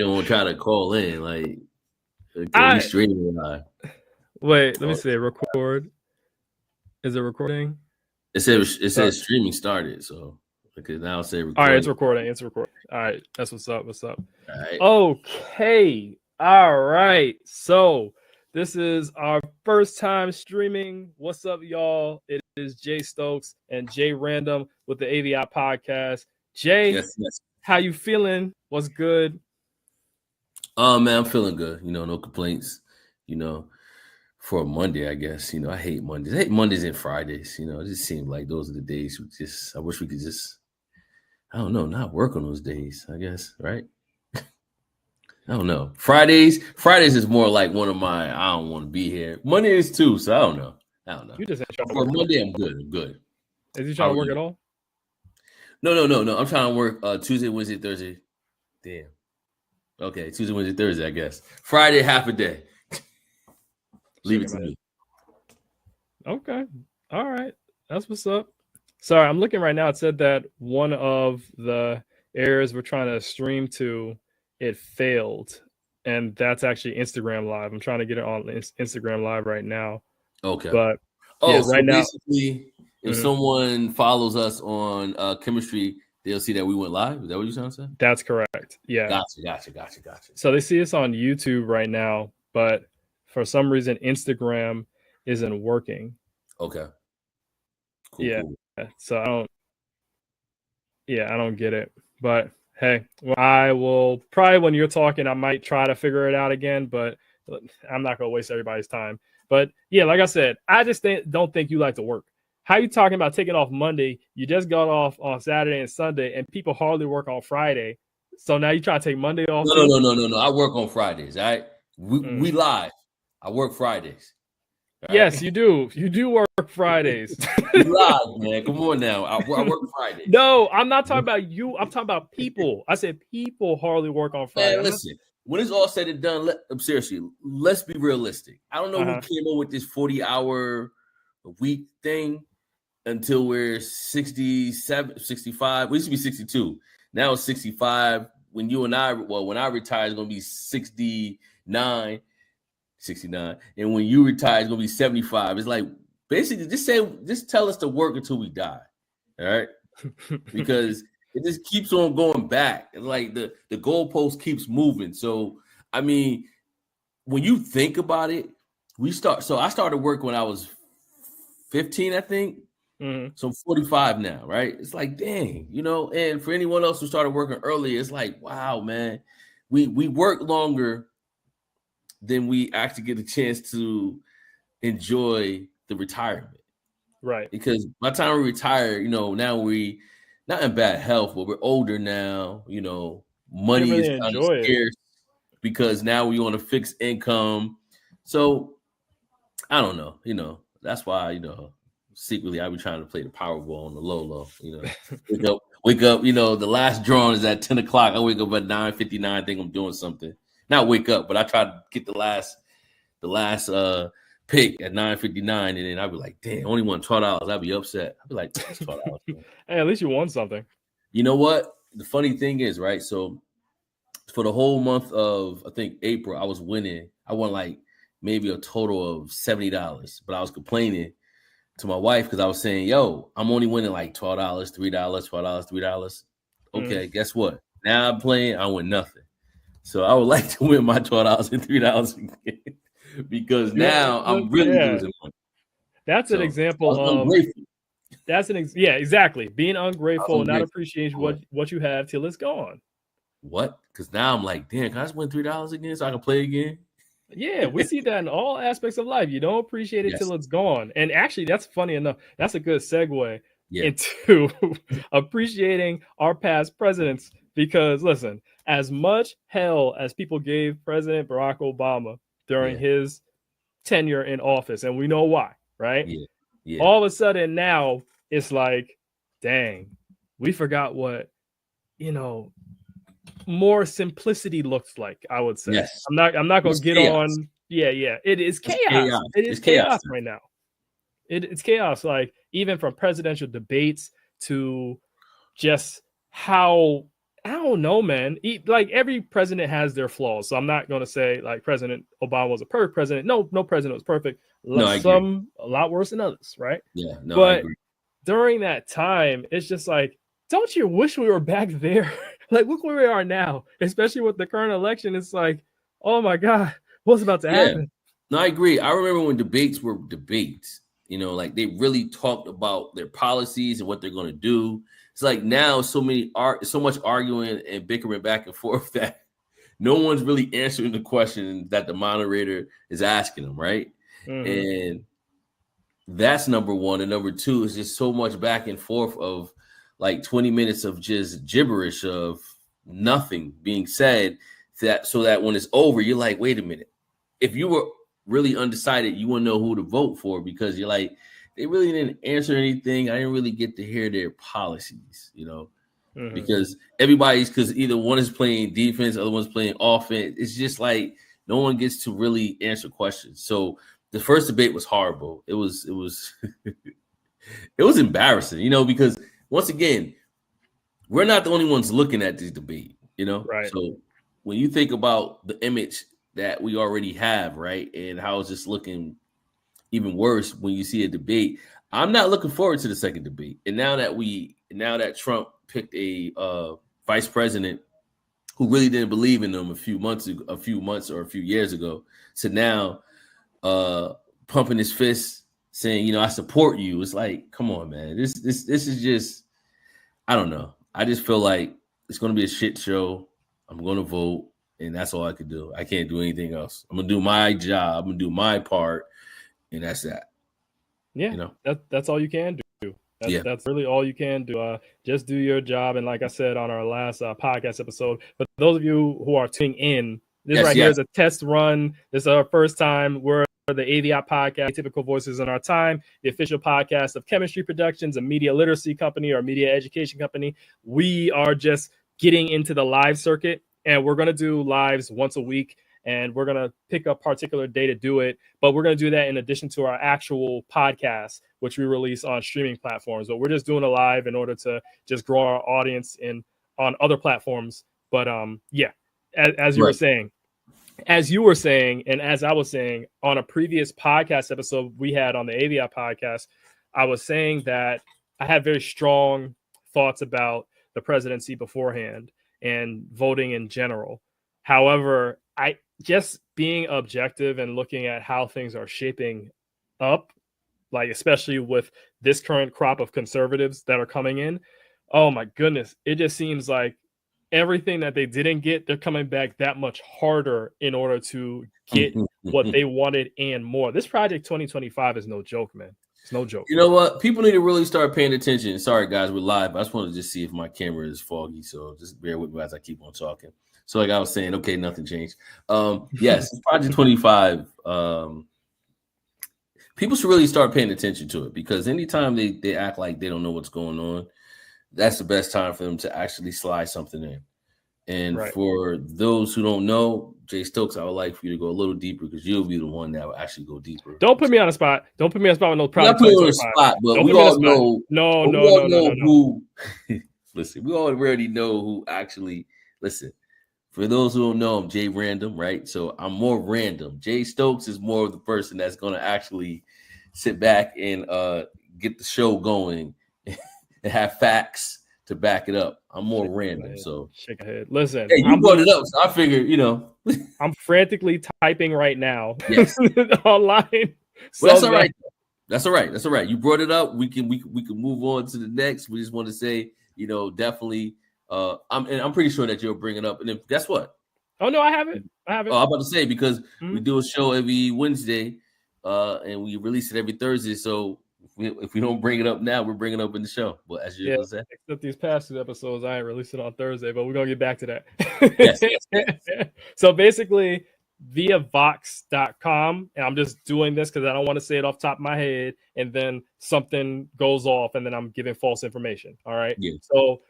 don't want to try to call in. Like, okay, we streaming live. Wait, let me see. Record. Is it recording? It says streaming started. So okay, now say recording. All right, it's recording. It's recording. All right, that's what's up. What's up? All right. Okay. All right. So this is our first time streaming. What's up, y'all? It is Jay Stokes and Jay Random with the AVIOT Podcast. Jay, yes. How you feeling? What's good? Man, I'm feeling good. No complaints. For a Monday, I guess. I hate Mondays. I hate Mondays and Fridays. It just seems like those are the days I wish we could just, I don't know, not work on those days, I guess, right? I don't know. Fridays is more like one of my, I don't want to be here. Mondays too, so I don't know. You just ain't trying to for work. Monday, I'm good. Is you trying to work at all? No. I'm trying to work Tuesday, Wednesday, Thursday. Damn. Okay, Tuesday, Wednesday, Thursday, I guess. Friday, half a day. Leave it to me. Okay. All right. That's what's up. Sorry, I'm looking right now. It said that one of the areas we're trying to stream to, it failed. And that's actually Instagram Live. I'm trying to get it on Instagram Live right now. Okay. But so right now, basically, if someone follows us on chemistry, they'll see that we went live. Is that what you're trying to say? That's correct. Yeah. Gotcha. So they see us on YouTube right now, but for some reason, Instagram isn't working. Okay. Cool, yeah. Cool. So I don't get it. But hey, I will probably, when you're talking, I might try to figure it out again, but I'm not going to waste everybody's time. But yeah, like I said, I just don't think you like to work. How you talking about taking off Monday? You just got off on Saturday and Sunday, and people hardly work on Friday. So now you try to take Monday off? No. I work on Fridays. All right. We live. I work Fridays. Right? Yes, you do. You do work Fridays. Live, man. Come on now. I work Fridays. No, I'm not talking about you. I'm talking about people. I said people hardly work on Friday. Man, listen, when it's all said and done, seriously, let's be realistic. I don't know who came up with this 40-hour a week thing until we're 67, 65. We used to be 62. Now it's 65. When I retire, it's going to be 69. And when you retire, it's gonna be 75. It's like basically just tell us to work until we die. All right. Because it just keeps on going back. It's like the goalpost keeps moving. So I mean, when you think about it, I started work when I was 15, I think. So I'm 45 now, right? It's like, dang, and for anyone else who started working earlier, it's like, wow, man, we work longer then we actually get a chance to enjoy the retirement. Right. Because by the time we retire, now we not in bad health, but we're older now, money is kind of scarce because now we're on a fixed income. So I don't know, that's why, secretly I be trying to play the Powerball on the low, wake up, the last drawing is at 10 o'clock. I wake up at 9:59, think I'm doing something. Not wake up, but I try to get the last pick at 9:59, and then I'd be like, damn, only won $12. I'd be upset. I'd be like, that's $12. Hey, at least you won something. You know what? The funny thing is, right? So for the whole month of, I think, April, I was winning. I won like maybe a total of $70, but I was complaining to my wife because I was saying, yo, I'm only winning like $12, $3, $12, $3. Okay, guess what? Now I'm playing, I win nothing. So I would like to win my $12 and $3 again because now I'm really losing money. That's an example of ungrateful. Exactly. Being ungrateful and not appreciating what you have till it's gone. What? Because now I'm like, damn, can I just win $3 again so I can play again? Yeah, we see that in all aspects of life. You don't appreciate it till it's gone. And actually, that's funny enough. That's a good segue into appreciating our past presidents. Because listen, as much hell as people gave President Barack Obama during his tenure in office, and we know why, right? Yeah. All of a sudden now it's like, dang, we forgot what, more simplicity looks like, I would say. Yes. I'm not going to get chaos. On. Yeah. It is chaos. It is chaos right now. It's chaos. Like even from presidential debates to just how I don't know, man. Like every president has their flaws, so I'm not going to say like President Obama was a perfect president. No president was perfect. Some a lot worse than others, right? Yeah, no, but I agree. During that time, it's just like, don't you wish we were back there? Like, look where we are now, especially with the current election. It's like, oh my God, what's about to happen? No, I agree. I remember when debates were debates, you know, like they really talked about their policies and what they're going to do. It's like now so much arguing and bickering back and forth that no one's really answering the question that the moderator is asking them, right? Mm-hmm. And that's number one. And number two is just so much back and forth of like 20 minutes of just gibberish of nothing being said, so that when it's over, you're like, wait a minute. If you were really undecided, you wouldn't know who to vote for, because you're like, they really didn't answer anything. I didn't really get to hear their policies, you know, because either one is playing defense, the other one's playing offense. It's just like no one gets to really answer questions. So the first debate was horrible. It was it was embarrassing, you know, because once again, we're not the only ones looking at this debate, you know. Right. So when you think about the image that we already have, right, and how it's just looking even worse when you see a debate, I'm not looking forward to the second debate. And now that Trump picked a vice president who really didn't believe in them a few months or a few years ago, so now pumping his fist saying, you know, I support you. It's like, come on, man. This is just, I don't know. I just feel like it's going to be a shit show. I'm going to vote, and that's all I could do. I can't do anything else. I'm going to do my job. I'm going to do my part, and that's that. Yeah, you know? That's all you can do. That's really all you can do. Just do your job. And like I said on our last podcast episode, but those of you who are tuning in, this here is a test run. This is our first time. We're the AVIOT Podcast, Typical Voices in Our Time, the official podcast of Chemistry Productions, a media literacy company or media education company. We are just getting into the live circuit, and we're going to do lives once a week, and we're going to pick a particular day to do it. But we're going to do that in addition to our actual podcast, which we release on streaming platforms. But we're just doing a live in order to just grow our audience on other platforms. But as you were saying, and as I was saying on a previous podcast episode we had on the AVIOT podcast, I was saying that I had very strong thoughts about the presidency beforehand and voting in general. However, I just being objective and looking at how things are shaping up, like especially with this current crop of conservatives that are coming in, oh my goodness, it just seems like everything that they didn't get, they're coming back that much harder in order to get what they wanted and more. This Project 2025 is no joke, man. It's no joke. You know what? People need to really start paying attention. Sorry, guys, we're live. I just wanted to just see if my camera is foggy, so just bear with me as I keep on talking. So like I was saying, okay, nothing changed. Yes, Project 25. People should really start paying attention to it, because anytime they act like they don't know what's going on, that's the best time for them to actually slide something in. And for those who don't know, Jay Stokes, I would like for you to go a little deeper, because you'll be the one that will actually go deeper. Don't put me on the spot. Don't put me on the spot with no problem. Not put you on the spot, but we all know. No. Who? Listen, we already know who actually. Listen, for those who don't know, I'm Jay Random, right? So I'm more random. Jay Stokes is more of the person that's going to actually sit back and get the show going and have facts to back it up. I'm more random, so shake a head. Listen, hey, you brought it up, so I figured, you know. I'm frantically typing right now. Yes. Online. Well, that's all right. That's all right. That's all right. You brought it up. We can move on to the next. We just want to say, you know, definitely. I'm pretty sure that you'll bring it up. And then guess what? Oh no, I haven't. Oh, I'm about to say, because we do a show every Wednesday, and we release it every Thursday. So if we don't bring it up now, we're bringing it up in the show. But as you said, except these past 2 episodes, I ain't released it on Thursday, but we're gonna get back to that. Yes. So basically, via Vox.com, and I'm just doing this because I don't want to say it off the top of my head, and then something goes off, and then I'm giving false information. All right. Yeah. So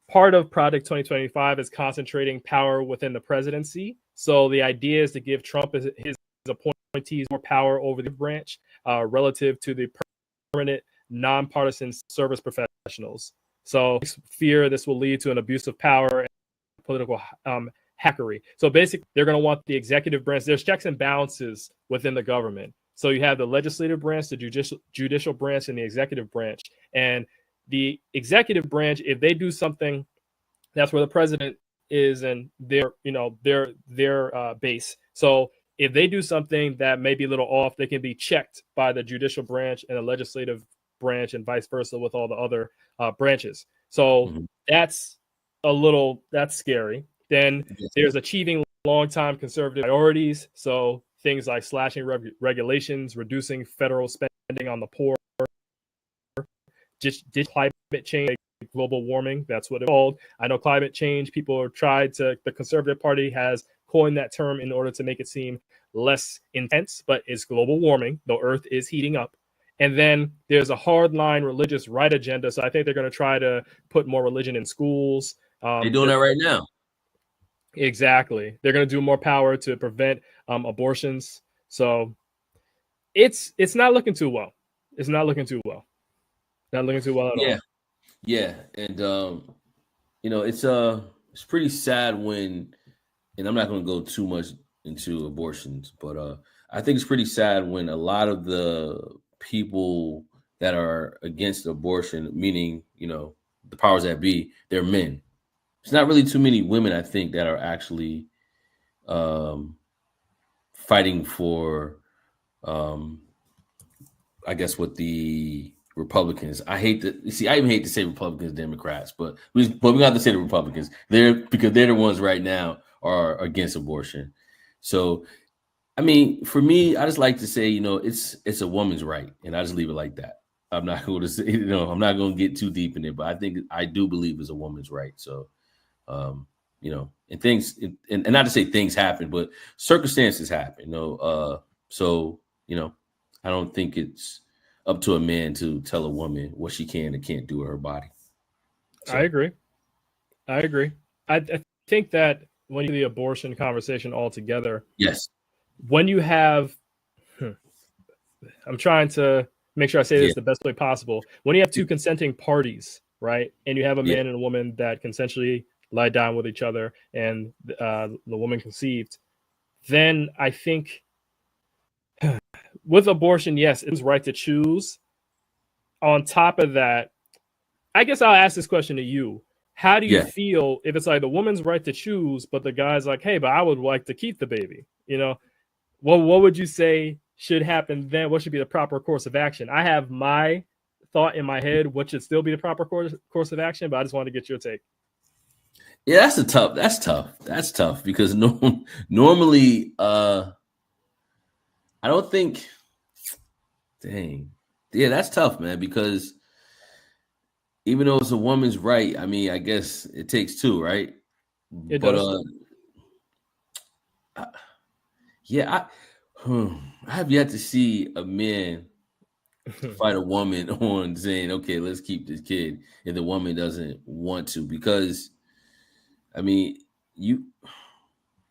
part of Project 2025 is concentrating power within the presidency. So the idea is to give Trump his appointees more power over the branch relative to the permanent nonpartisan service professionals. So fear this will lead to an abuse of power political hackery. So basically, they're going to want the executive branch. There's checks and balances within the government. So you have the legislative branch, the judicial branch, and the executive branch. And the executive branch, if they do something, that's where the president is and their base. So if they do something that may be a little off, they can be checked by the judicial branch and the legislative branch, and vice versa with all the other branches. So that's scary. Then there's achieving long-time conservative priorities. So things like slashing regulations, reducing federal spending on the poor, just climate change, global warming. That's what it's called. I know climate change, people have tried to, the Conservative Party has coined that term in order to make it seem less intense, but it's global warming. The earth is heating up. And then there's a hardline religious right agenda. So I think they're going to try to put more religion in schools. They're doing that right now. Exactly. They're going to do more power to prevent abortions. So it's not looking too well. It's not looking too well. Not looking too well at all. Yeah. And, it's pretty sad when, and I'm not going to go too much into abortions, but I think it's pretty sad when a lot of the people that are against abortion, meaning, the powers that be, they're men. It's not really too many women, I think, that are actually fighting for, I guess, what the Republicans. I even hate to say Republicans, Democrats, but we got to say the Republicans. Because they're the ones right now are against abortion. So, I mean, for me, I just like to say, it's a woman's right, and I just leave it like that. I'm not going to say, I'm not going to get too deep in it, but I do believe it's a woman's right. So, and things, and not to say things happen, but circumstances happen. So, I don't think it's up to a man to tell a woman what she can and can't do with her body. So. I agree. I think that when you do the abortion conversation altogether, yes, when you have, I'm trying to make sure I say this the best way possible. When you have two consenting parties, right, and you have a man and a woman that consensually lie down with each other, and the woman conceived, then I think with abortion, yes, it's right to choose. On top of that, I guess I'll ask this question to you. How do you feel if it's like the woman's right to choose, but the guy's like, hey, but I would like to keep the baby? What would you say should happen then? What should be the proper course of action? I have my thought in my head, what should still be the proper course of action, but I just want to get your take. Yeah, that's tough because normally I don't think, dang. Yeah, that's tough, man, because even though it's a woman's right, I mean, I guess it takes two, right? It does. I have yet to see a man fight a woman on saying, okay, let's keep this kid if the woman doesn't want to, because I mean, you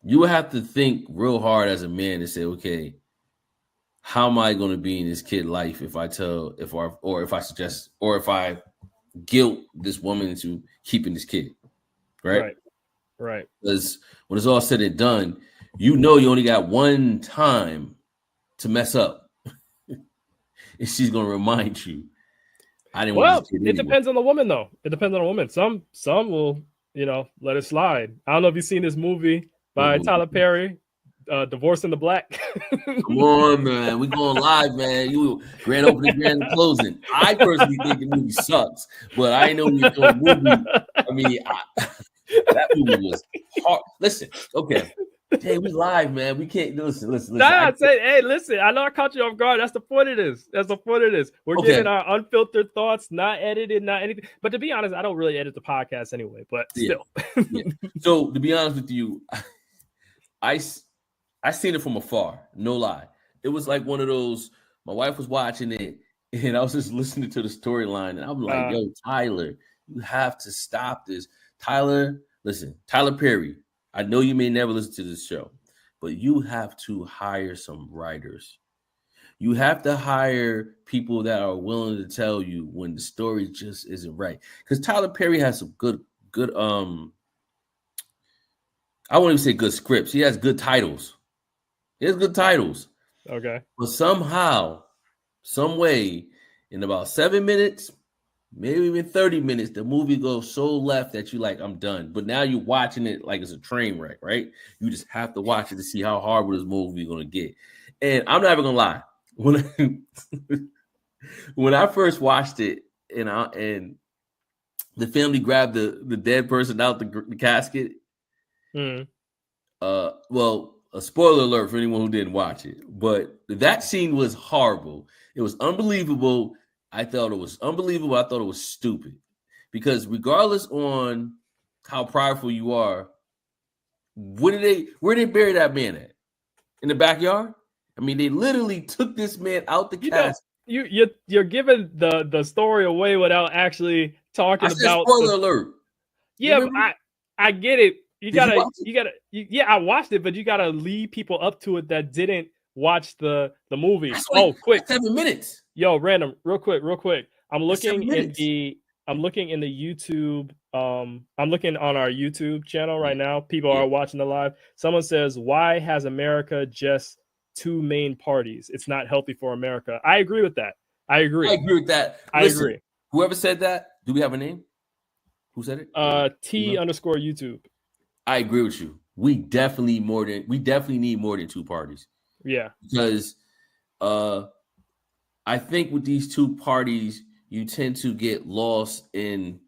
would have to think real hard as a man to say, okay, how am I going to be in this kid's life if I guilt this woman into keeping this kid, right? Right. Because when it's all said and done, you only got one time to mess up, and she's going to remind you. I didn't want this kid anyway. Depends on the woman, though. It depends on the woman. Some will, let it slide. I don't know if you've seen this movie by Tyler Perry, Divorce in the Black. Come on, man. We going live, man. You grand opening, grand closing. I personally think the movie sucks, but I know you're doing a movie. I mean, that movie was hard. Listen, okay. Hey, we live, man. We can't listen. Hey, listen. I know I caught you off guard. That's the point of this. We're giving our unfiltered thoughts, not edited, not anything. But to be honest, I don't really edit the podcast anyway. But still. So to be honest with you, I seen it from afar. No lie. It was like one of those. My wife was watching it, and I was just listening to the storyline, and I'm like, "Yo, Tyler, you have to stop this." Tyler, listen, Tyler Perry. I know you may never listen to this show, but you have to hire some writers. You have to hire people that are willing to tell you when the story just isn't right. Because Tyler Perry has some good I won't even say good scripts. He has good titles. Okay. But somehow, some way, in about 7 minutes, maybe even 30 minutes, the movie goes so left that you like, I'm done. But now you're watching it like it's a train wreck, right? You just have to watch it to see how horrible this movie is going to get. And I'm not even going to lie. When I first watched it, and the family grabbed the dead person out the casket. Well, a spoiler alert for anyone who didn't watch it, but that scene was horrible. It was unbelievable. I thought it was unbelievable. I thought it was stupid because regardless on how prideful you are, where did they bury that man at? In the backyard? I mean, they literally took this man out the casket. You're giving the story away without actually talking about spoiler alert. Yeah, but I get it. You gotta. Yeah, I watched it, but you gotta lead people up to it that didn't watch the movie. Quick, 7 minutes. Yo, random, real quick. I'm looking in the YouTube. I'm looking on our YouTube channel right now. People are watching the live. Someone says, "Why has America just two main parties? It's not healthy for America." I agree with that. I agree with that. Listen, agree. Whoever said that, do we have a name? Who said it? T_YouTube. I agree with you. We definitely need more than two parties. Yeah. Because I think with these two parties, you tend to get lost in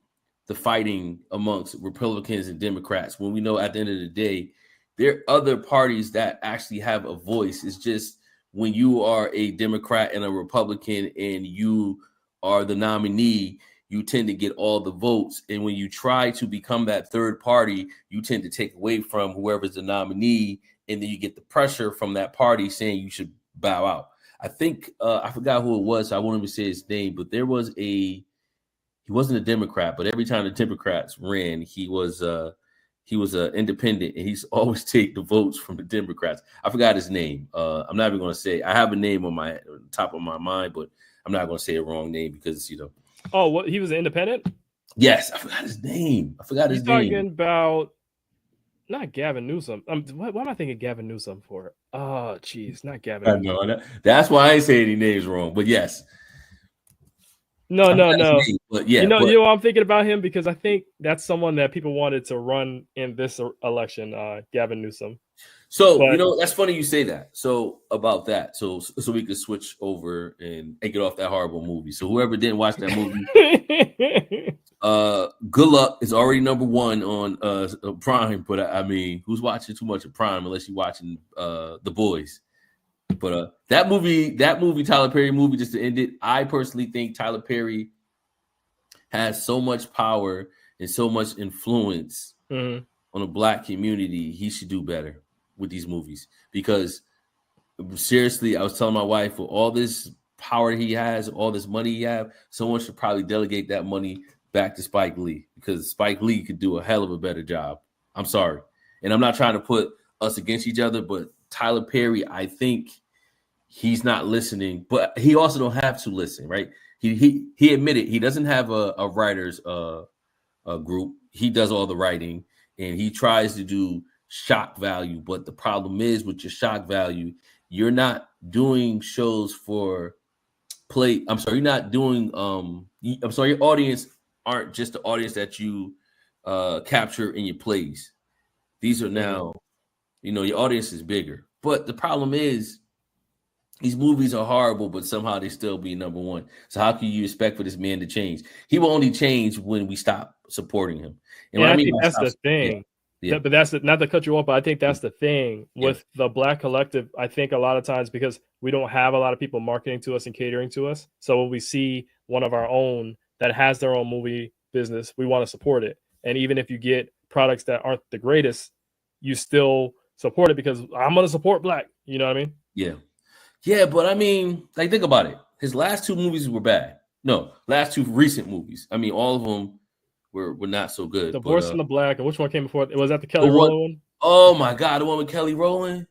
the fighting amongst Republicans and Democrats when we know at the end of the day, there are other parties that actually have a voice. It's just when you are a Democrat and a Republican and you are the nominee, you tend to get all the votes. And when you try to become that third party, you tend to take away from whoever's the nominee. And then you get the pressure from that party saying you should bow out. I think, I forgot who it was. So I won't even say his name, but he wasn't a Democrat, but every time the Democrats ran, he was an independent, and he's always take the votes from the Democrats. I forgot his name. I'm not even going to say. I have a name on my top of my mind, but I'm not going to say a wrong name because Oh, what? He was an independent? Yes, I forgot his name. You're talking about not Gavin Newsom. Why am I thinking Gavin Newsom for? Oh, geez, not Gavin. No, that's why I ain't say any names wrong. But yes. No. Name, but yeah, you know, I'm thinking about him because I think that's someone that people wanted to run in this election. Gavin Newsom. So that's funny you say that. So about that, so we could switch over and get off that horrible movie. So whoever didn't watch that movie, good luck. It's already number one on Prime. But I mean, who's watching too much of Prime unless you're watching The Boys? But that movie, Tyler Perry movie, just to end it, I personally think Tyler Perry has so much power and so much influence on the Black community. He should do better with these movies because seriously, I was telling my wife, with all this power he has, all this money he have, someone should probably delegate that money back to Spike Lee because Spike Lee could do a hell of a better job. I'm sorry. And I'm not trying to put us against each other, but Tyler Perry, I think he's not listening, but he also don't have to listen, right? He admitted he doesn't have a writers group. He does all the writing and he tries to do shock value. But the problem is with your shock value, you're not doing shows for play. I'm sorry, you're not doing your audience aren't just the audience that you capture in your plays. These are now, your audience is bigger. But the problem is these movies are horrible, but somehow they still be number one. So how can you expect for this man to change? He will only change when we stop supporting him. And I think that's the thing. Yeah. But that's not to cut you off, but I think that's the thing with the Black collective. I think a lot of times because we don't have a lot of people marketing to us and catering to us. So when we see one of our own that has their own movie business, we want to support it. And even if you get products that aren't the greatest, you still support it because I'm going to support Black. You know what I mean? Yeah. Yeah, but I mean, like, think about it. His last two movies were bad. No, last two recent movies. I mean, all of them were not so good. Divorce in the Black, and which one came before? Was that the Kelly Rowland one? Oh my God, the one with Kelly Rowland.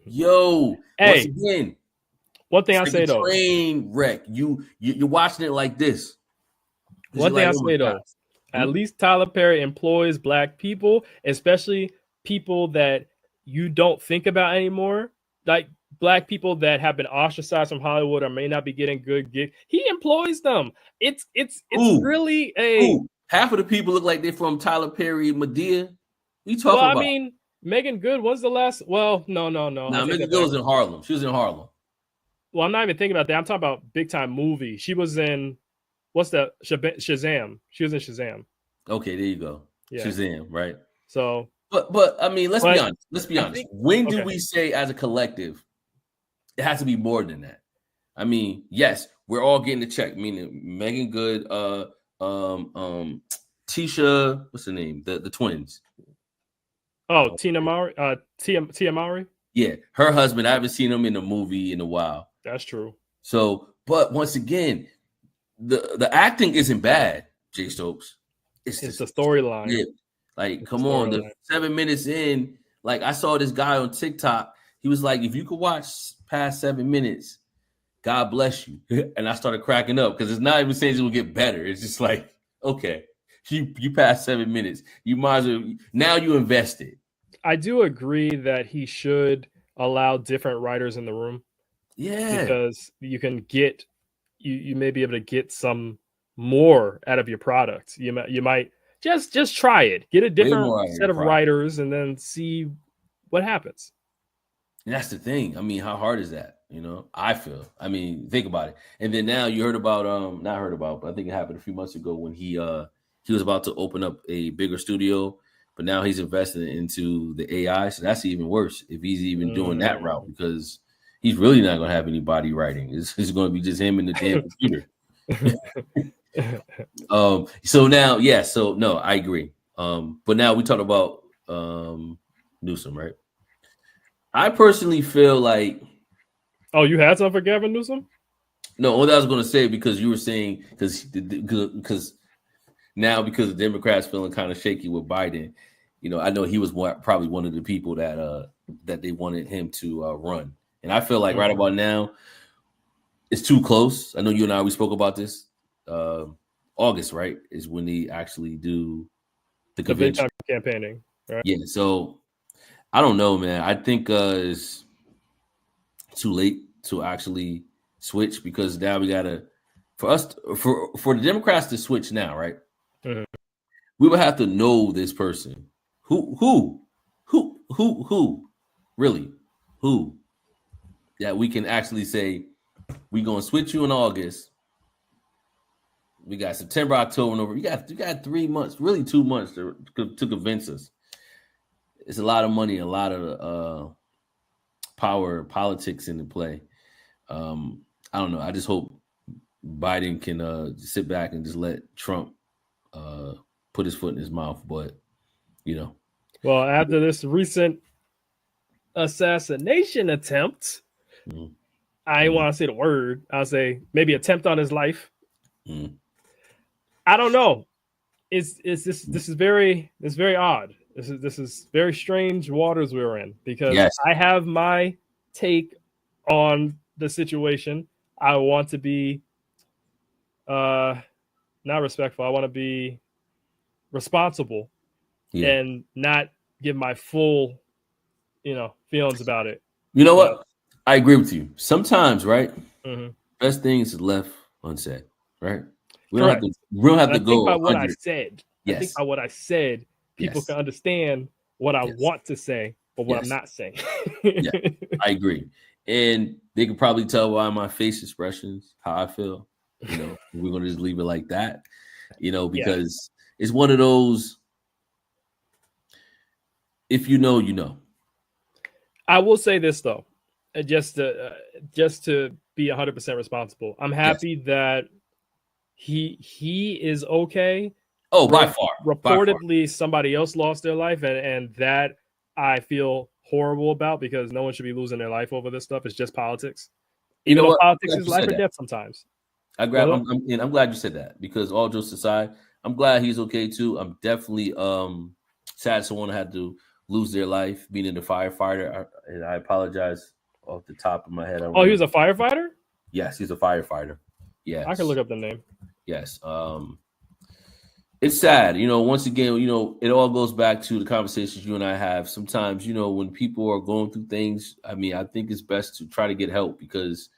Yo, hey, once again, one thing I say though, train wreck. You're watching it like this. One thing I say though, at least Tyler Perry employs Black people, especially people that you don't think about anymore, like Black people that have been ostracized from Hollywood or may not be getting good gigs. He employs them. It's really a half of the people look like they're from Tyler Perry, Medea. You talking about? I mean, Megan Good was the last. Well, no. Megan Good was in Harlem. She was in Harlem. Well, I'm not even thinking about that. I'm talking about big time movie. She was in what's that? Shazam. She was in Shazam. Okay, there you go. Yeah. Shazam, right? So, but I mean, let's be honest. Let's be honest. When do we say, as a collective, it has to be more than that? I mean, yes, we're all getting the check. Meaning Megan Good, Tisha, what's her name? The twins. Oh, Tia Mowry. Yeah, her husband. I haven't seen him in a movie in a while. That's true. So, but once again, the acting isn't bad, Jay Stokes. It's the storyline. Yeah. Like, come on, the 7 minutes in, like I saw this guy on TikTok. He was like, if you could watch past 7 minutes, God bless you. And I started cracking up because it's not even saying it will get better. It's just like, okay, you passed 7 minutes. You might as well, now you invested. I do agree that he should allow different writers in the room. Yeah. Because you can get, you may be able to get some more out of your product. You might just try it. Get a different set of writers and then see what happens. And that's the thing. I mean, how hard is that? You know, I feel. I mean, think about it. And then now you heard about not heard about, but I think it happened a few months ago when he was about to open up a bigger studio, but now he's investing into the AI. So that's even worse if he's even doing that route, because he's really not going to have anybody writing. It's going to be just him and the damn computer. So now, yeah. So no, I agree. But now we talk about Newsom, right? I personally feel like. Oh, you had something for Gavin Newsom? No, what I was going to say, because you were saying because now because the Democrats feeling kind of shaky with Biden, you know, I know he was probably one of the people that they wanted him to run, and I feel like right about now it's too close. I know you and I we spoke about this. August, right, is when they actually do the convention campaigning. Right? Yeah, so I don't know, man. I think it's too late to actually switch, because now we gotta for the Democrats to switch now, right? Mm-hmm. We would have to know this person. Who really? Who? That we can actually say we're gonna switch you in August. We got September, October, November. You got 3 months, really 2 months to convince us. It's a lot of money, a lot of power, politics in the play. I don't know. I just hope Biden can sit back and just let Trump put his foot in his mouth. But, you know. Well, after this recent assassination attempt, I didn't want to say the word. I'll say maybe attempt on his life. I don't know. This is very odd. This is very strange waters we're in, because I have my take on the situation. I want to be not respectful. I want to be responsible and not give my full, feelings about it. You know what? I agree with you. Sometimes, right? Best things is left unsaid, right? We don't have to go. Think about what I said. I think about what I said. People can understand what I want to say, but what I'm not saying. I agree. And they can probably tell by my face expressions how I feel. You know, we're going to just leave it like that, because it's one of those, if you know, you know. I will say this, though, just to be 100% responsible. I'm happy that he is okay. Oh, by far. Reportedly, somebody else lost their life, and that I feel horrible about, because no one should be losing their life over this stuff. It's just politics. Even though politics is life or death sometimes. I'm glad you said that, because all jokes aside, I'm glad he's okay too. I'm definitely sad someone had to lose their life being in the firefighter. And I apologize off the top of my head. He was a firefighter? Yes, he's a firefighter. Yeah, I can look up the name. Yes. It's sad, once again, it all goes back to the conversations you and I have. Sometimes, when people are going through things, I think it's best to try to get help, because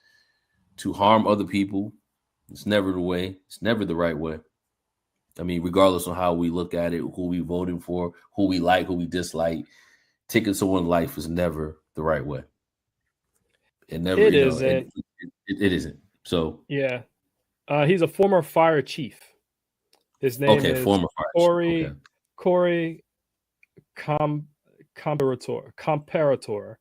to harm other people, it's never the way. It's never the right way. Regardless of how we look at it, who we voting for, who we like, who we dislike, taking someone's life is never the right way. It never. It isn't. It isn't. So yeah, he's a former fire chief. His name is former fire chief. Corey Comperator. Comperator.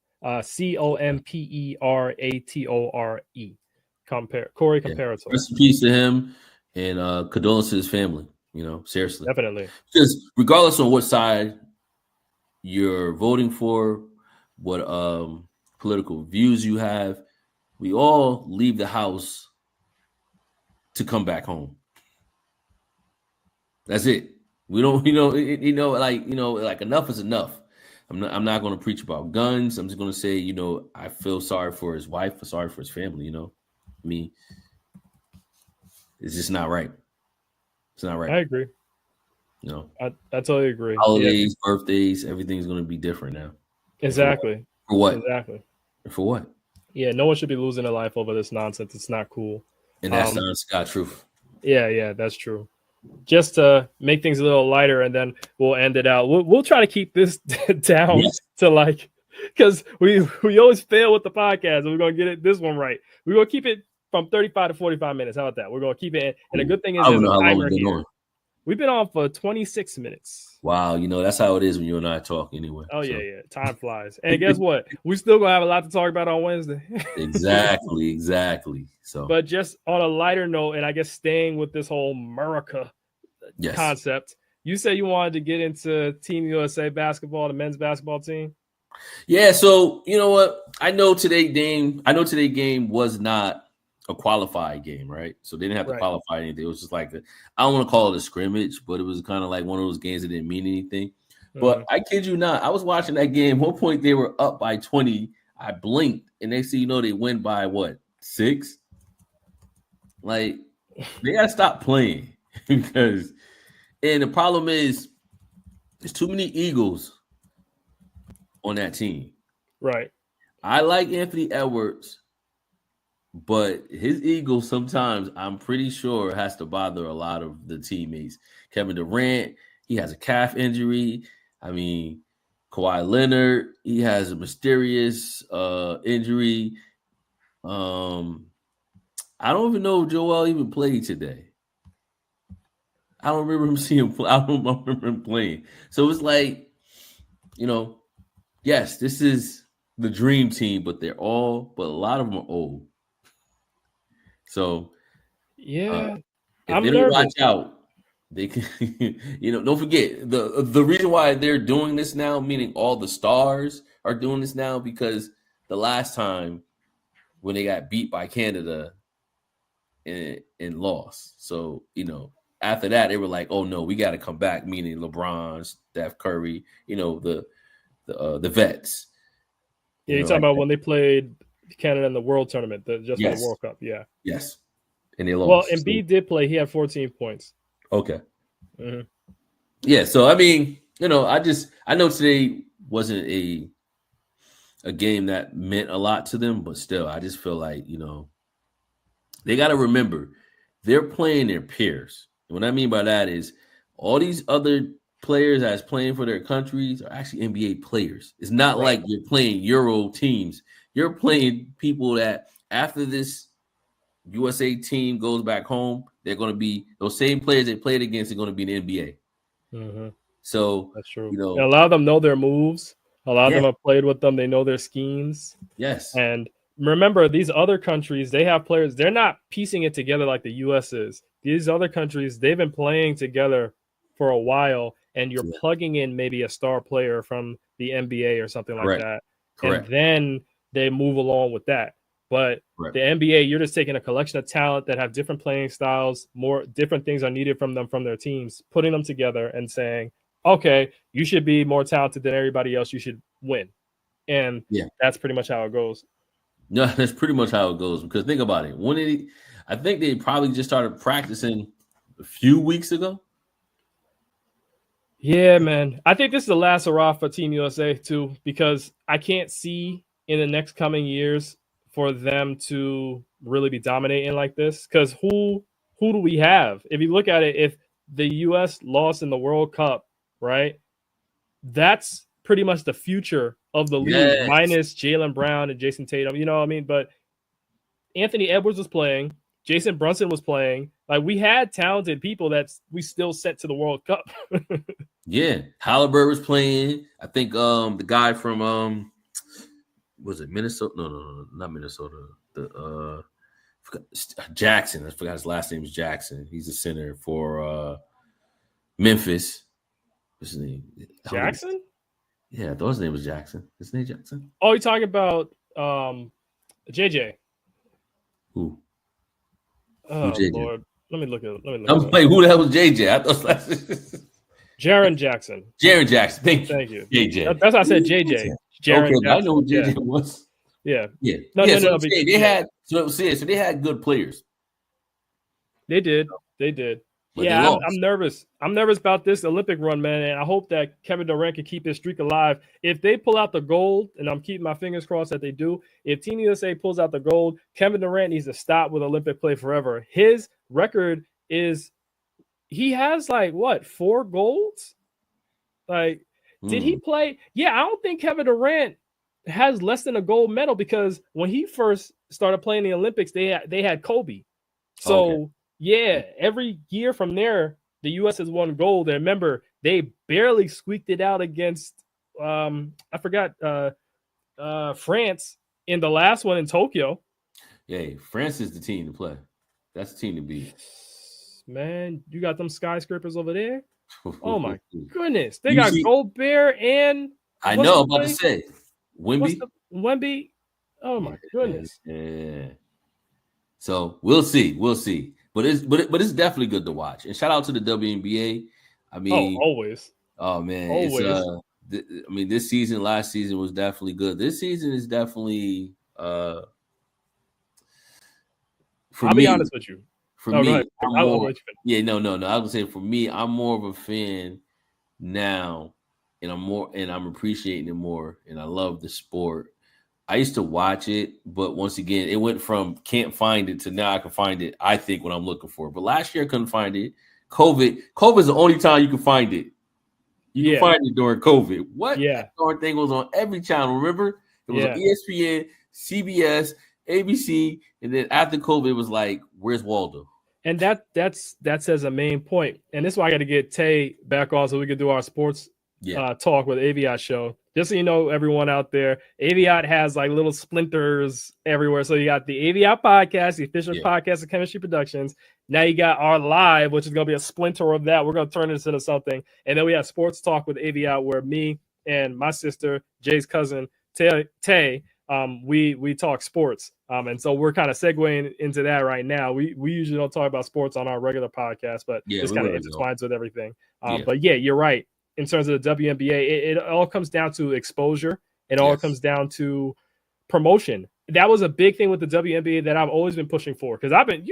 Corey Comperator. Rest in peace to him, and condolences to his family. Seriously, definitely. Because regardless of what side you're voting for, what political views you have, we all leave the house to come back home. That's it. We don't, like enough is enough. I'm not going to preach about guns. I'm just going to say, I feel sorry for his wife, sorry for his family. It's just not right. It's not right. I agree. I totally agree. Holidays, birthdays, everything's going to be different now. Exactly. For what? Exactly. For what? Yeah, no one should be losing their life over this nonsense. It's not cool. And that's the honest God truth. Yeah, that's true. Just to make things a little lighter, and then we'll end it out. We'll try to keep this down to because we always fail with the podcast, and we're gonna get this one right. We're gonna keep it from 35 to 45 minutes. How about that? We're gonna keep it, and the good thing is there's a timer here. We've been on for 26 minutes. Wow, that's how it is when you and I talk anyway. Oh, so. Yeah. Time flies. And guess what? We still going to have a lot to talk about on Wednesday. Exactly. So, but just on a lighter note, and I guess staying with this whole America concept, you said you wanted to get into Team USA basketball, the men's basketball team. Yeah, so you know what? I know today's game was not a qualified game, right? So they didn't have to qualify anything. It was just like I don't want to call it a scrimmage, but it was kind of like one of those games that didn't mean anything. Mm-hmm. But I kid you not, I was watching that game. At one point they were up by 20. I blinked, and they see they win by what, 6? Like they gotta stop playing because, and the problem is there's too many Eagles on that team. Right. I like Anthony Edwards. But his ego sometimes, I'm pretty sure, has to bother a lot of the teammates. Kevin Durant, he has a calf injury. Kawhi Leonard, he has a mysterious injury. I don't even know if Joel even played today. I don't remember him seeing. I don't remember him playing. So it's like, yes, this is the dream team, but a lot of them are old. So, if they don't watch out, they can, don't forget the reason why they're doing this now, meaning all the stars are doing this now, because the last time when they got beat by Canada and lost. So, after that, they were like, oh no, we got to come back, meaning LeBron, Steph Curry, the vets. Yeah, you're talking about when they played Canada in the World Tournament, for the World Cup. Yeah. Yes. And they lost. Well, Embiid did play. He had 14 points. Okay. Mm-hmm. Yeah. So, I know today wasn't a game that meant a lot to them, but still, I just feel like, they got to remember they're playing their peers. And what I mean by that is all these other players that's playing for their countries are actually NBA players. It's not like you're playing Euro teams. You're playing people that after this USA team goes back home, they're going to be those same players they played against are going to be in the NBA. Mm-hmm. So that's true. And a lot of them know their moves. A lot of them have played with them. They know their schemes. Yes. And remember, these other countries, they have players. They're not piecing it together like the U.S. is. These other countries, they've been playing together for a while, and you're plugging in maybe a star player from the NBA or something like that. Correct. And then they move along with that. But the NBA, you're just taking a collection of talent that have different playing styles, more different things are needed from them, from their teams, putting them together and saying, okay, you should be more talented than everybody else. You should win. And that's pretty much how it goes. No, that's pretty much how it goes. Because think about it. I think they probably just started practicing a few weeks ago. Yeah, man. I think this is the last hurrah for Team USA too, because I can't see in the next coming years for them to really be dominating like this. Because who do we have? If you look at it, if the US lost in the World Cup, right? That's pretty much the future of the league, minus Jaylen Brown and Jason Tatum. You know what I mean? But Anthony Edwards was playing. Jason Brunson was playing. Like, we had talented people that we still sent to the World Cup. Yeah, Halliburton was playing. I think the guy from was it Minnesota? No, not Minnesota. The Jackson. I forgot his last name is Jackson. He's a center for Memphis. What's his name? Jackson? Yeah, I thought his name was Jackson. His name Jackson? Oh, you're talking about JJ. Who? Oh, JJ? Lord. Let me look at it. I'm like, who the hell was JJ? I thought Jaren Jackson. Jaren Jackson. Thank you. JJ. That's why I said JJ. Jaren Jackson. I know who JJ was. Yeah. No. They had they had good players. They did. But I'm nervous. I'm nervous about this Olympic run, man, and I hope that Kevin Durant can keep his streak alive. If they pull out the gold, and I'm keeping my fingers crossed that they do, if Team USA pulls out the gold, Kevin Durant needs to stop with Olympic play forever. His record is he has 4 golds? Did he play? Yeah, I don't think Kevin Durant has less than a gold medal because when he first started playing the Olympics, they had Kobe. So yeah, every year from there, the U.S. has won gold. And remember, they barely squeaked it out against France in the last one in Tokyo. Yeah, France is the team to play. That's the team to beat. Man, you got them skyscrapers over there. Oh my goodness, they got Gobert and I know. I'm about to say Wemby. Wemby. Oh my goodness. Yeah. So we'll see. But it's definitely good to watch. And shout out to the WNBA. I mean, always. Oh man, always. This season, last season was definitely good. This season is definitely I'll be honest with you. For me, I was gonna say for me, I'm more of a fan now, and I'm appreciating it more, and I love the sport. I used to watch it, but once again, it went from can't find it to now I can find it, I think, when I'm looking for it. But last year I couldn't find it. COVID is the only time you can find it. You can find it during COVID. What? Yeah. That darn thing was on every channel, remember? It was on ESPN, CBS, ABC, and then after COVID, it was like, where's Waldo? And that's as a main point. And this is why I got to get Tay back on so we can do our sports talk with AVIOT show. Just so you know, everyone out there, AVIOT has little splinters everywhere. So you got the AVIOT podcast, the official podcast of Chemistry Productions. Now you got our live, which is going to be a splinter of that. We're going to turn this into something. And then we have sports talk with AVIOT, where me and my sister, Jay's cousin, Tay, we talk sports. And so we're kind of segueing into that right now. We usually don't talk about sports on our regular podcast, but this kind of intertwines with everything. But you're right. In terms of the WNBA, it all comes down to exposure. It all comes down to promotion. That was a big thing with the WNBA that I've always been pushing for, because I've been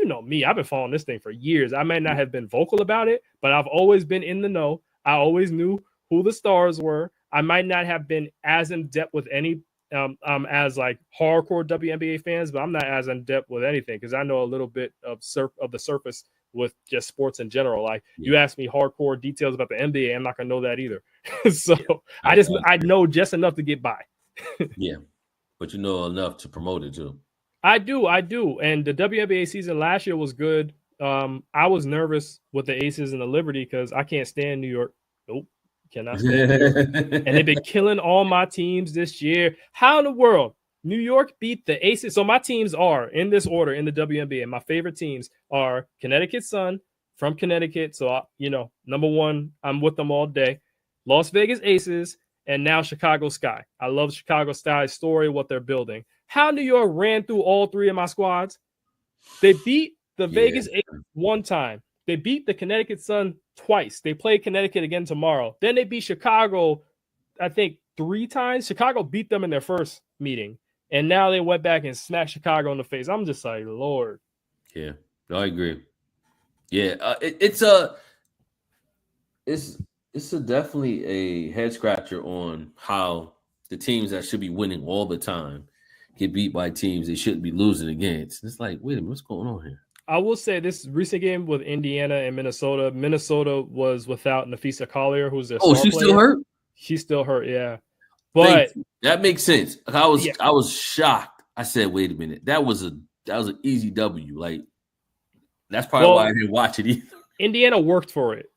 following this thing for years. I may not have been vocal about it, but I've always been in the know. I always knew who the stars were. I might not have been as in depth with any as hardcore WNBA fans, but I'm not as in depth with anything because I know a little bit of the surface with just sports in general. You ask me hardcore details about the NBA, I'm not gonna know that either. So I know just enough to get by. Yeah, but you know enough to promote it too. I do. And the WNBA season last year was good. I was nervous with the Aces and the Liberty because I can't stand New York. Nope. Cannot stand New York. And they've been killing all my teams this year. How in the world? New York beat the Aces. So my teams are in this order in the WNBA. My favorite teams are Connecticut Sun from Connecticut. So, number one, I'm with them all day. Las Vegas Aces, and now Chicago Sky. I love Chicago Sky's story, what they're building. How New York ran through all three of my squads. They beat the Vegas Aces one time. They beat the Connecticut Sun twice. They play Connecticut again tomorrow. Then they beat Chicago, I think, 3 times. Chicago beat them in their first meeting. And now they went back and smacked Chicago in the face. I'm just like, Lord. Yeah, I agree. Yeah, It's definitely a head scratcher on how the teams that should be winning all the time get beat by teams they shouldn't be losing against. It's like, wait a minute, what's going on here? I will say this recent game with Indiana and Minnesota. Minnesota was without Nafisa Collier, who's their star she's player. Still hurt? She's still hurt, yeah. But that makes sense. I was shocked. I said, wait a minute, that was an easy W. Like that's probably why I didn't watch it either. Indiana worked for it.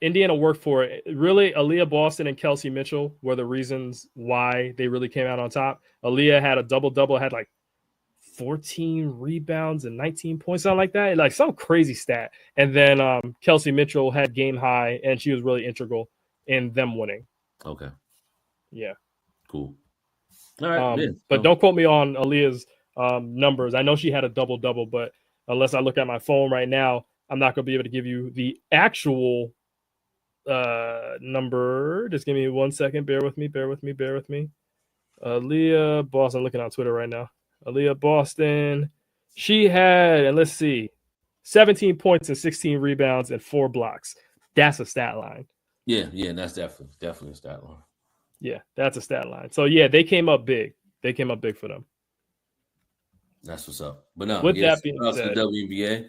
Really, Aaliyah Boston and Kelsey Mitchell were the reasons why they really came out on top. Aaliyah had a double-double, had like 14 rebounds and 19 points, something like that. Like some crazy stat. And then Kelsey Mitchell had game high, and she was really integral in them winning. Okay. Yeah. Cool. All right. But don't quote me on Aaliyah's numbers. I know she had a double-double, but unless I look at my phone right now, I'm not going to be able to give you the actual number. Just give me 1 second. Bear with me. Aaliyah Boston. I'm looking on Twitter right now. Aaliyah Boston. She had, and let's see, 17 points and 16 rebounds and 4 blocks. That's a stat line. Yeah, that's definitely a stat line. Yeah, that's a stat line. So, yeah, they came up big. For them. That's what's up. But no, with that being said, the WNBA.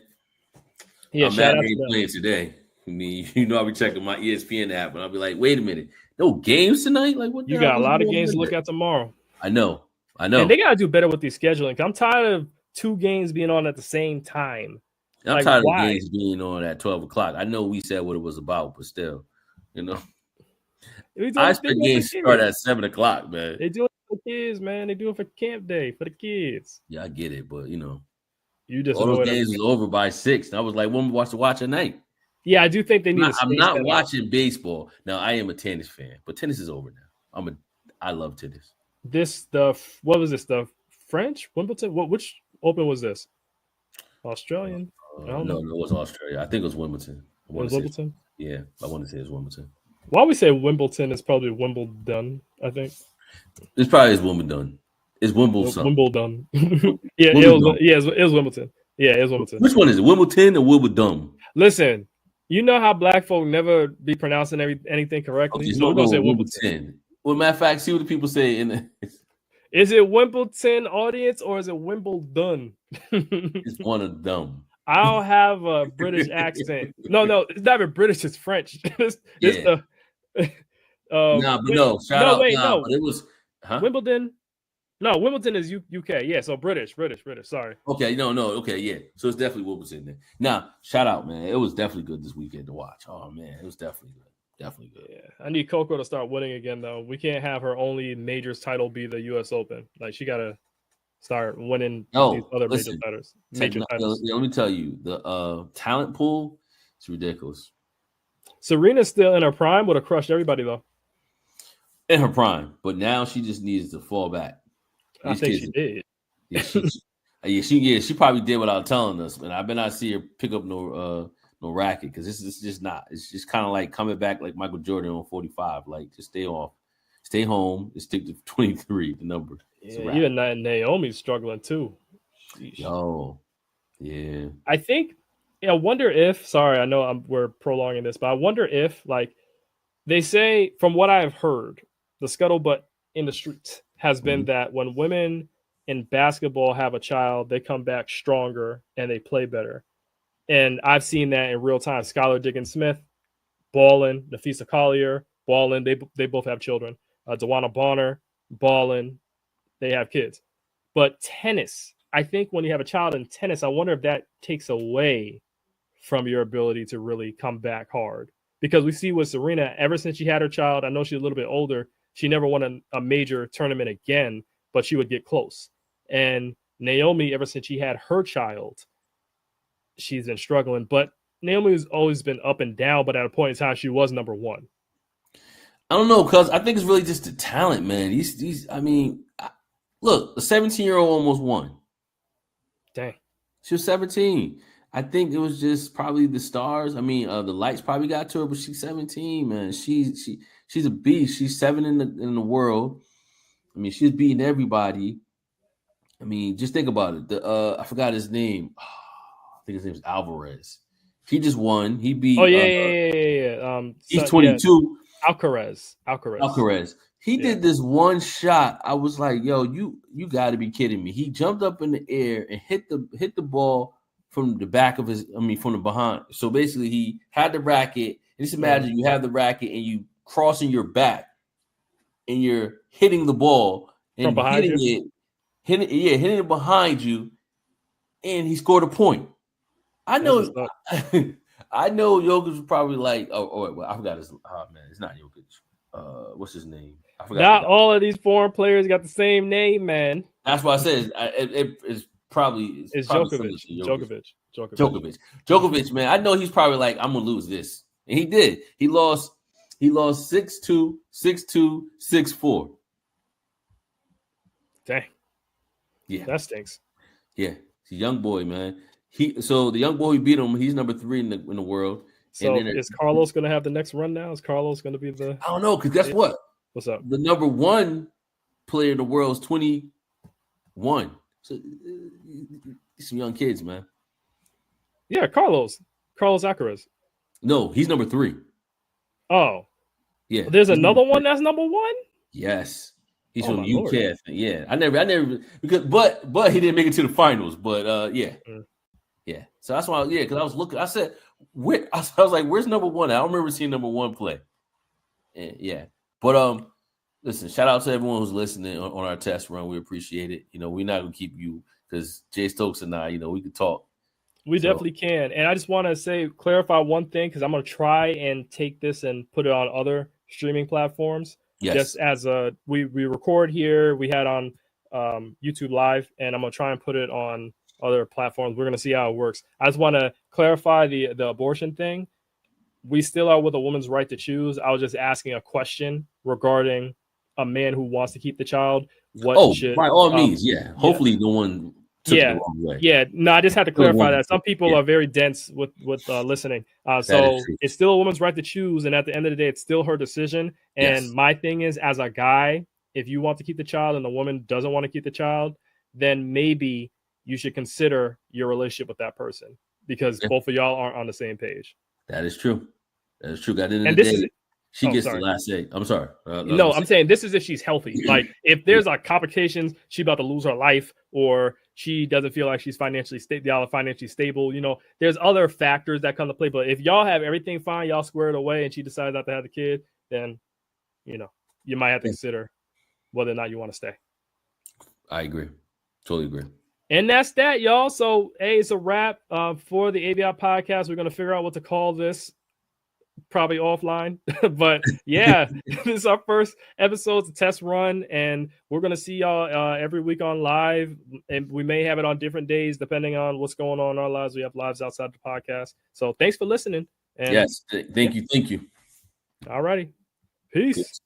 Yeah, shout out to playing today. I mean, I'll be checking my ESPN app, and I'll be like, "Wait a minute, no games tonight? Like, what? You got a lot of games to look at tomorrow." I know. And they got to do better with these scheduling. I'm tired of 2 games being on at the same time. I'm tired of games being on at 12 o'clock. I know we said what it was about, but still, I expect games to start at 7 o'clock, man. They do it for kids, man. They do it for camp day for the kids. Yeah, I get it, but you just all those games was over by 6. And I was like, when we watch at night? Yeah, I do think they need. I'm not watching baseball now. I am a tennis fan, but tennis is over now. I love tennis. What was this? The French Wimbledon? Which Open was this? Australian? No, it was Australia. I think it was Wimbledon. Wimbledon? Yeah, I want to say it's Wimbledon. Why we say Wimbledon is probably Wimbledon, I think. It's probably Wimbledon. It's Wimbledon. Wimbledon. Yeah, Wimbledon. It was Wimbledon. Yeah, it was Wimbledon. Which one is it? Wimbledon or Wimbledon? Listen, you know how black folk never be pronouncing anything correctly. Okay, so we're gonna say Wimbledon. Well, matter of fact, see what the people say Is it Wimbledon, audience, or is it Wimbledon? It's one of them. I don't have a British accent. No, it's not even British. It's French. It's Shout out. But it was Wimbledon. No, Wimbledon is UK. Yeah, so British. Sorry. Okay, no. Okay, yeah. So it's definitely Wimbledon there. Now, shout out, man. It was definitely good this weekend to watch. Oh man, it was definitely good. Definitely good. Yeah, I need Coco to start winning again, though. We can't have her only majors title be the U.S. Open. Like she got to start winning these other major titles. Let me tell you, the talent pool is ridiculous. Serena's still in her prime. Would have crushed everybody though. In her prime, but now she just needs to fall back. I think she did. Yeah, she probably did without telling us. And I bet not see her pick up no racket because this is just not. It's just kind of like coming back like Michael Jordan on 45. Like just stay home, and stick to 23, the number. Yeah, even Naomi's struggling too. Sheesh. Oh, yeah. I think. I wonder if. Sorry, I know we're prolonging this, but I wonder if, like, they say from what I've heard, the scuttlebutt in the streets has been that when women in basketball have a child, they come back stronger and they play better. And I've seen that in real time. Skylar Diggins-Smith, balling. Nafisa Collier, balling. They both have children. Dewana Bonner, balling. They have kids. But tennis, I think when you have a child in tennis, I wonder if that takes away from your ability to really come back hard. Because we see with Serena, ever since she had her child, I know she's a little bit older, she never won a major tournament again, but she would get close. And Naomi, ever since she had her child, she's been struggling. But Naomi has always been up and down, but at a point in time, she was number one. I don't know, because I think it's really just the talent, man. Look, the 17-year-old almost won. Dang. She was 17. I think it was just probably the stars. I mean, the lights probably got to her, but she's 17, man. She's a beast. She's 7 in the world. I mean, she's beating everybody. I mean, just think about it. I forgot his name. I think his name is Alvarez. He just won. He beat. Oh yeah. He's 22. Alcaraz. He did this one shot. I was like, yo, you got to be kidding me. He jumped up in the air and hit the ball from the back of from the behind. So basically he had the racket. And just imagine you have the racket and you crossing your back and you're hitting the ball and from behind hitting it behind you, and he scored a point. I know Jokic was probably like, I forgot his man, it's not Jokic. What's his name? I forgot. Not all of these foreign players got the same name, man. That's why I said it's probably Djokovic, man. I know he's probably like, I'm gonna lose this. And he did. He lost 6-2, 6-2, 6-4. Dang. Yeah. That stinks. Yeah. He's a young boy, man. So the young boy who beat him, he's number 3 in the world. So is Carlos going to have the next run now? Is Carlos going to be the? I don't know, because guess what? What's up? The number 1 player in the world is 21. So some young kids, man. Yeah, Carlos Alcaraz. No, he's number 3. Oh, yeah. There's another one that's number 1. Yes, he's from the UK. I think. Yeah, I never because but he didn't make it to the finals. But yeah. So that's why because I was looking. I said, I was like, where's number 1? I don't remember seeing number 1 play. And, yeah, but listen, shout out to everyone who's listening on our test run. We appreciate it. We're not gonna keep you because Jay Stokes and I, we can talk. We definitely can. And I just want to clarify one thing, because I'm going to try and take this and put it on other streaming platforms. Yes. Just as we record here, we had on YouTube Live, and I'm going to try and put it on other platforms. We're going to see how it works. I just want to clarify the abortion thing. We still are with a woman's right to choose. I was just asking a question regarding a man who wants to keep the child. By all means, yeah. Hopefully no one took it the wrong way. Yeah, no, I just had to clarify that. Some people are very dense with listening. So it's still a woman's right to choose, and at the end of the day, it's still her decision. And my thing is, as a guy, if you want to keep the child and the woman doesn't want to keep the child, then maybe you should consider your relationship with that person, because both of y'all aren't on the same page. That is true. At the end of the day, she gets the last say. I'm sorry. No, I'm saying this is if she's healthy. Like, if there's complications, she about to lose her life, or she doesn't feel like she's financially stable. There's other factors that come to play. But if y'all have everything fine, y'all squared away, and she decides not to have the kid, then you might have to consider whether or not you want to stay. I agree. Totally agree. And that's that, y'all. So, hey, it's a wrap for the AVIOT podcast. We're going to figure out what to call this, probably offline. But yeah, this is our first episode, it's a test run, and we're going to see y'all every week on live. And we may have it on different days, depending on what's going on in our lives. We have lives outside the podcast. So thanks for listening. And, yes. Thank you. All righty. Peace.